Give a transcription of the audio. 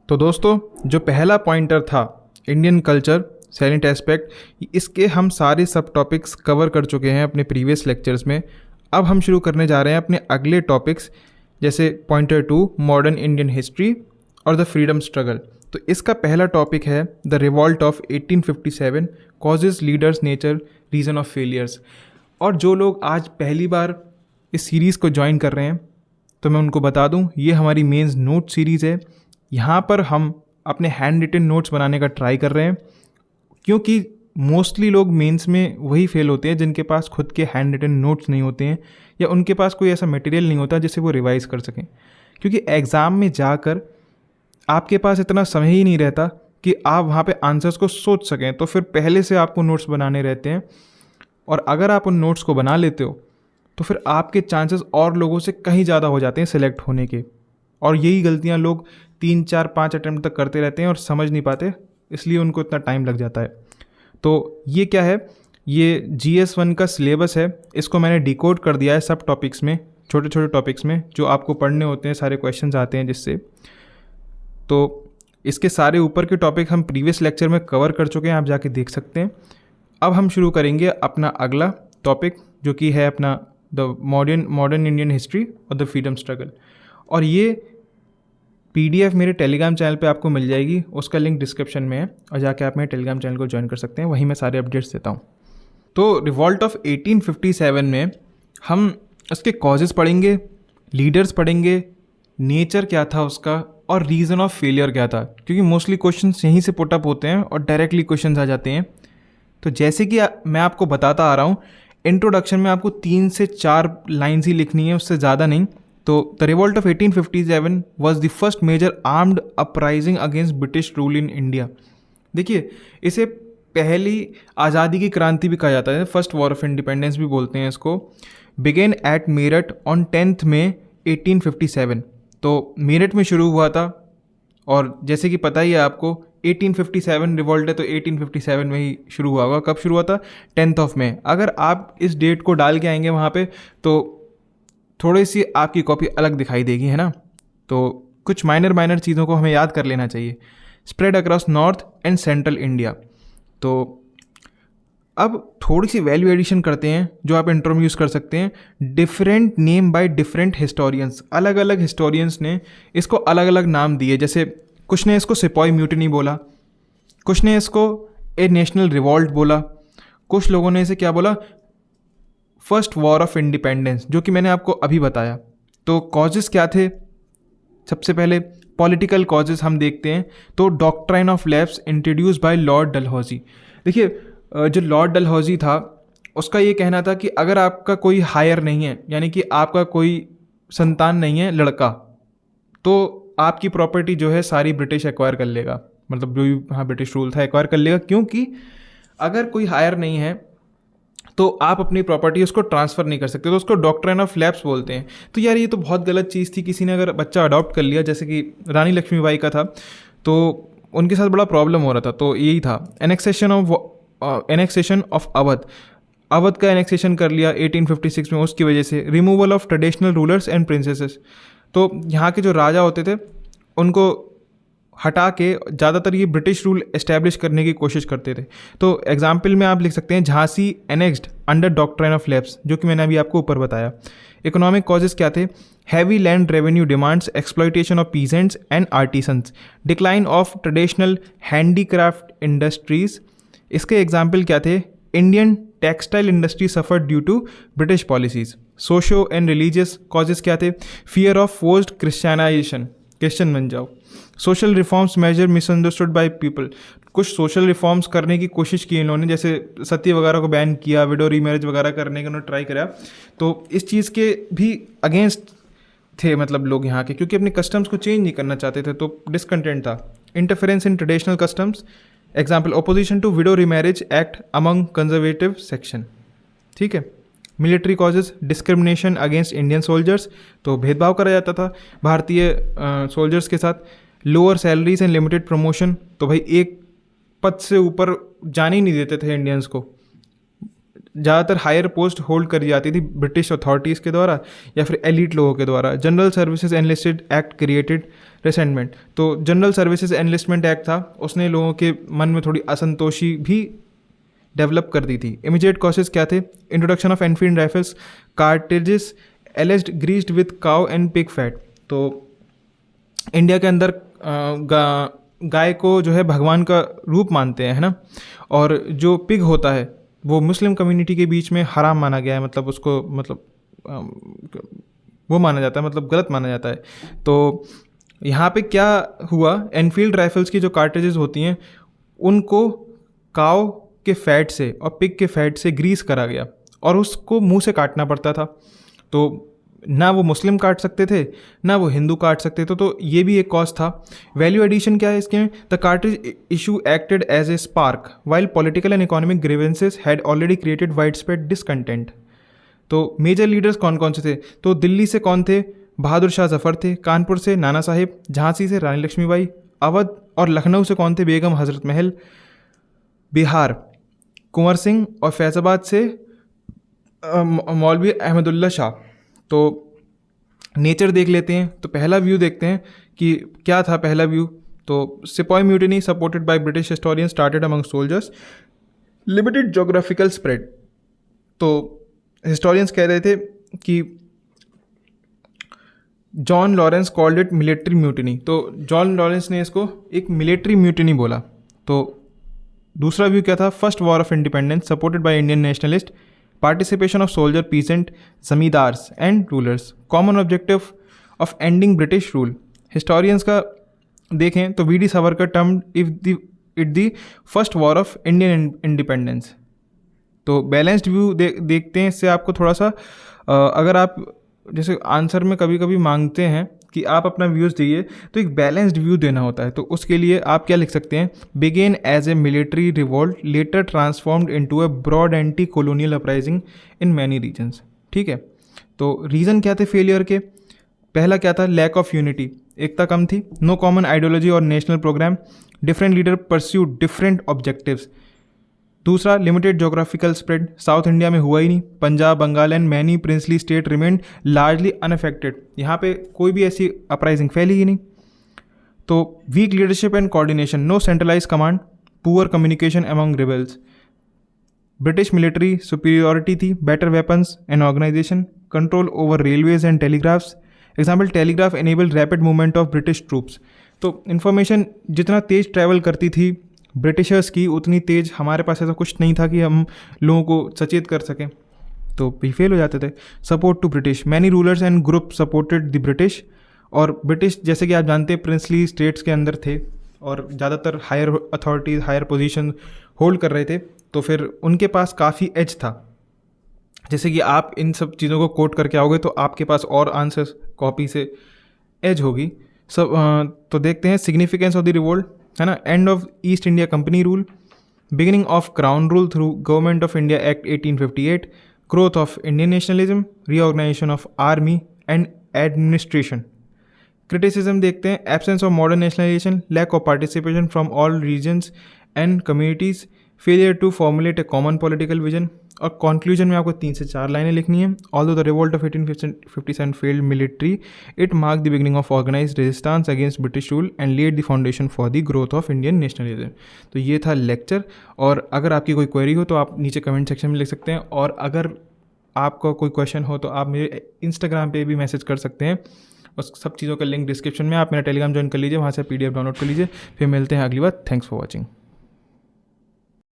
तो दोस्तों, जो पहला पॉइंटर था इंडियन कल्चर सैलेंट एस्पेक्ट, इसके हम सारे सब टॉपिक्स कवर कर चुके हैं अपने प्रीवियस लेक्चर्स में। अब हम शुरू करने जा रहे हैं अपने अगले टॉपिक्स, जैसे पॉइंटर 2 मॉडर्न इंडियन हिस्ट्री और द फ्रीडम स्ट्रगल। तो इसका पहला टॉपिक है the revolt of 1857 causes leaders nature reason of failures. और जो लोग आज पहली बार इस सीरीज़ को ज्वाइन कर रहे हैं तो मैं उनको बता दूं, ये हमारी मेंस नोट सीरीज़ है। यहाँ पर हम अपने हैंड रिटन नोट्स बनाने का ट्राई कर रहे हैं, क्योंकि मोस्टली लोग मेंस में वही फेल होते हैं जिनके पास खुद के हैंड रिटन नोट्स नहीं होते हैं, या उनके पास कोई ऐसा मटेरियल नहीं होता जिससे वो रिवाइज़ कर सकें। क्योंकि एग्ज़ाम में जाकर आपके पास इतना समय ही नहीं रहता कि आप वहाँ पे आंसर्स को सोच सकें, तो फिर पहले से आपको नोट्स बनाने रहते हैं। और अगर आप उन नोट्स को बना लेते हो तो फिर आपके चांसेस और लोगों से कहीं ज़्यादा हो जाते हैं सिलेक्ट होने के। और यही गलतियाँ लोग 3, 4, 5 अटैम्प्ट तक करते रहते हैं और समझ नहीं पाते, इसलिए उनको इतना टाइम लग जाता है। तो ये क्या है, ये GS1 का सिलेबस है, इसको मैंने डिकोड कर दिया है सब टॉपिक्स में, छोटे छोटे टॉपिक्स में जो आपको पढ़ने होते हैं, सारे क्वेश्चंस आते हैं जिससे। तो इसके सारे ऊपर के टॉपिक हम प्रीवियस लेक्चर में कवर कर चुके हैं, आप जाके देख सकते हैं। अब हम शुरू करेंगे अपना अगला टॉपिक, जो कि है अपना द मॉडर्न इंडियन हिस्ट्री और द फ्रीडम स्ट्रगल। और ये PDF मेरे टेलीग्राम चैनल पे आपको मिल जाएगी, उसका लिंक डिस्क्रिप्शन में है, और जाके आप मेरे टेलीग्राम चैनल को ज्वाइन कर सकते हैं, वहीं मैं सारे अपडेट्स देता हूँ। तो रिवॉल्ट ऑफ 1857 में हम उसके कॉजेज़ पढ़ेंगे, लीडर्स पढ़ेंगे, नेचर क्या था उसका, और रीज़न ऑफ फेलियर क्या था, क्योंकि मोस्टली क्वेश्चन यहीं से पुटअप होते हैं और डायरेक्टली क्वेश्चन आ जाते हैं। तो जैसे कि मैं आपको बताता आ रहा हूँ, इंट्रोडक्शन में आपको 3 से 4 लाइन्स ही लिखनी है, उससे ज़्यादा नहीं। तो the revolt of 1857 was the first major armed uprising against British rule in India. देखिए, इसे पहली आज़ादी की क्रांति भी कहा जाता है, फर्स्ट वॉर ऑफ इंडिपेंडेंस भी बोलते हैं इसको। बिगेन एट मेरठ ऑन 10 मई 1857। तो मेरठ में शुरू हुआ था, और जैसे कि पता ही है आपको 1857 रिवॉल्ट है, तो 1857 में ही शुरू हुआ होगा। कब शुरू हुआ था? 10 मई। अगर आप इस डेट को डाल के आएंगे वहाँ पे तो थोड़ी सी आपकी कॉपी अलग दिखाई देगी, है ना। तो कुछ माइनर चीज़ों को हमें याद कर लेना चाहिए। Spread across north and central India. तो अब थोड़ी सी वैल्यू एडिशन करते हैं जो आप इंट्रो में यूज़ कर सकते हैं। Different name by different historians, अलग अलग हिस्टोरियंस ने इसको अलग अलग नाम दिए। जैसे कुछ ने इसको सिपाही म्यूटिनी बोला, कुछ ने इसको ए नेशनल रिवॉल्ट बोला, कुछ लोगों ने इसे क्या बोला, फर्स्ट वॉर ऑफ इंडिपेंडेंस, जो कि मैंने आपको अभी बताया। तो कॉजेज़ क्या थे? सबसे पहले पॉलिटिकल कॉजेज़ हम देखते हैं। तो doctrine of lapse introduce by Lord Dalhousie. देखिए, जो लॉर्ड डलहौजी था उसका ये कहना था कि अगर आपका कोई हायर नहीं है, यानी कि आपका कोई संतान नहीं है लड़का, तो आपकी प्रॉपर्टी जो है सारी ब्रिटिश एक्वायर कर लेगा, मतलब जो भी हाँ ब्रिटिश रूल था एक्वायर कर लेगा। क्योंकि अगर कोई हायर नहीं है तो आप अपनी प्रॉपर्टी उसको ट्रांसफ़र नहीं कर सकते, तो उसको डॉक्ट्राइन ऑफ लैप्स बोलते हैं। तो यार ये तो बहुत गलत चीज़ थी। किसी ने अगर बच्चा अडॉप्ट कर लिया, जैसे कि रानी लक्ष्मीबाई का था, तो उनके साथ बड़ा प्रॉब्लम हो रहा था। तो यही था एनेक्सेशन ऑफ अवध का एनेक्सेशन कर लिया 1856 में, उसकी वजह से। Removal of traditional rulers and princesses, तो यहाँ के जो राजा होते थे उनको हटा के ज़्यादातर ये ब्रिटिश रूल एस्टैब्लिश करने की कोशिश करते थे। तो एग्जाम्पल में आप लिख सकते हैं Jhansi annexed under doctrine of lapse, जो कि मैंने अभी आपको ऊपर बताया। इकोनॉमिक कॉजेज क्या थे? Heavy land revenue demands, exploitation of peasants and artisans, decline of traditional handicraft industries. इसके एग्जाम्पल क्या थे? Indian textile industry suffer due to British policies. Socio and religious causes क्या थे? Fear of forced Christianisation, Christian बन जाओ। Social reforms major misunderstood by people, कुछ social reforms करने की कोशिश की इन्होंने, जैसे सती वगैरह को बैन किया, विडो रीमैरिज वगैरह करने का उन्होंने ट्राई करा। तो इस चीज़ के भी अगेंस्ट थे मतलब लोग यहाँ के, क्योंकि अपने कस्टम्स को चेंज नहीं करना चाहते थे, तो डिसकंटेंट था। Interference in traditional customs, example opposition to widow remarriage act among conservative section. ठीक है। Military causes, discrimination against Indian soldiers, तो भेदभाव करा जाता था भारतीय सोल्जर्स के साथ। Lower salaries and limited promotion, तो भाई एक पद से ऊपर जाने ही नहीं देते थे इंडियंस को। ज़्यादातर हायर पोस्ट होल्ड करी जाती थी ब्रिटिश अथॉरिटीज़ के द्वारा या फिर एलिट लोगों के द्वारा। General services enlisted act created resentment. तो जनरल सर्विसेज एनलिस्टमेंट एक्ट था, उसने लोगों के मन में थोड़ी असंतोषी भी डेवलप कर दी थी। इमीडिएट कॉजेज क्या थे? Introduction of Enfield rifles, कार्टेजेस alleged greased with cow and pig fat. तो इंडिया के अंदर गाय को जो है भगवान का रूप मानते हैं, है ना, और जो पिग होता है वो मुस्लिम कम्युनिटी के बीच में हराम माना गया है, मतलब उसको वो माना जाता है, मतलब गलत माना जाता है। तो यहाँ पे क्या हुआ, एनफील्ड राइफल्स की जो कार्ट्रिजेज होती हैं उनको काव के फैट से और पिग के फैट से ग्रीस करा गया और उसको मुंह से काटना पड़ता था। तो ना वो मुस्लिम काट सकते थे ना वो हिंदू काट सकते थे, तो ये भी एक कॉज था। वैल्यू एडिशन क्या है इसके में? The cartridge issue acted as a spark while political and economic grievances had already created wide spread discontent. तो मेजर लीडर्स कौन कौन से थे? तो दिल्ली से कौन थे? बहादुर शाह जफर थे, कानपुर से नाना साहिब, झांसी से रानी लक्ष्मीबाई, अवध और लखनऊ से कौन थे? बेगम हजरत महल, बिहार कुंवर सिंह और फैज़ाबाद से मौलवी अहमदुल्ला शाह। तो नेचर देख लेते हैं। तो पहला व्यू देखते हैं कि क्या था पहला व्यू। तो सिपाही mutiny supported by British historian started among soldiers, limited geographical spread. तो हिस्टोरियंस कह रहे थे कि John Lawrence called it military mutiny. तो जॉन लॉरेंस ने इसको एक मिलिट्री म्यूटिनी बोला। तो दूसरा व्यू क्या था? First war of independence supported by Indian nationalist, participation of soldier, peasant, zamindars and rulers, common objective of ending British rule. Historians का देखें तो V D Savarkar term it the first war of Indian independence. तो balanced view देखते हैं। इससे आपको थोड़ा सा अगर आप जैसे आंसर में कभी कभी मांगते हैं कि आप अपना व्यूज़ दिए, तो एक बैलेंस्ड व्यू देना होता है। तो उसके लिए आप क्या लिख सकते हैं? Began as a military revolt later transformed into a broad anti colonial uprising in many regions. ठीक है, तो रीज़न क्या थे फेलियर के? पहला क्या था? लैक ऑफ यूनिटी, एकता कम थी। नो कॉमन आइडियोलॉजी और national programme, different leader pursued different objectives. दूसरा, limited geographical spread, south India में हुआ ही नहीं। Punjab, Bengal and many princely state remained largely unaffected, यहाँ पे कोई भी ऐसी अपराइजिंग फैली ही नहीं। तो weak leadership and coordination, no centralise command, poor communication among rebels. British military superiority थी, better weapons and organisation, control over railways and telegraphs. Example, telegraph enable rapid movement of British troops. तो information जितना तेज travel करती थी Britishers की, उतनी तेज हमारे पास ऐसा कुछ नहीं था कि हम लोगों को सचेत कर सकें, तो भी फेल हो जाते थे। Support to British, many rulers and group supported the British. और ब्रिटिश जैसे कि आप जानते हैं प्रिंसली स्टेट्स के अंदर थे और ज़्यादातर higher authorities, higher position hold कर रहे थे, तो फिर उनके पास काफ़ी एज था। जैसे कि आप इन सब चीज़ों को कोट करके आओगे तो आपके पास और आंसर्स कॉपी से एज होगी सब। तो देखते हैं सिग्निफिकेंस ऑफ द रिवोल्ट, है ना। End of East India Company rule, beginning of crown rule through Government of India Act 1858, growth of Indian nationalism, reorganisation of army and administration. Criticism देखते हैं, absence of modern nationalisation, lack of participation from all regions and communities, failure to formulate a common political vision. और conclusion में आपको 3 से 4 लाइनें लिखनी है। Although the revolt of 1857 failed military, it mark the beginning of organised resistance against British rule and laid the foundation for the growth of Indian nationalism. तो ये था लेक्चर। और अगर आपकी कोई क्वेरी हो तो आप नीचे कमेंट सेक्शन में लिख सकते हैं, और अगर आपका कोई क्वेश्चन हो तो आप मेरे इंस्टाग्राम पे भी मैसेज कर सकते हैं। उस सब चीज़ों का लिंक डिस्क्रिप्शन में। आप मेरा टेलीग्राम ज्वाइन कर लीजिए, वहाँ से PDF डाउनलोड कर लीजिए। फिर मिलते हैं अगली बार। Thanks for watching.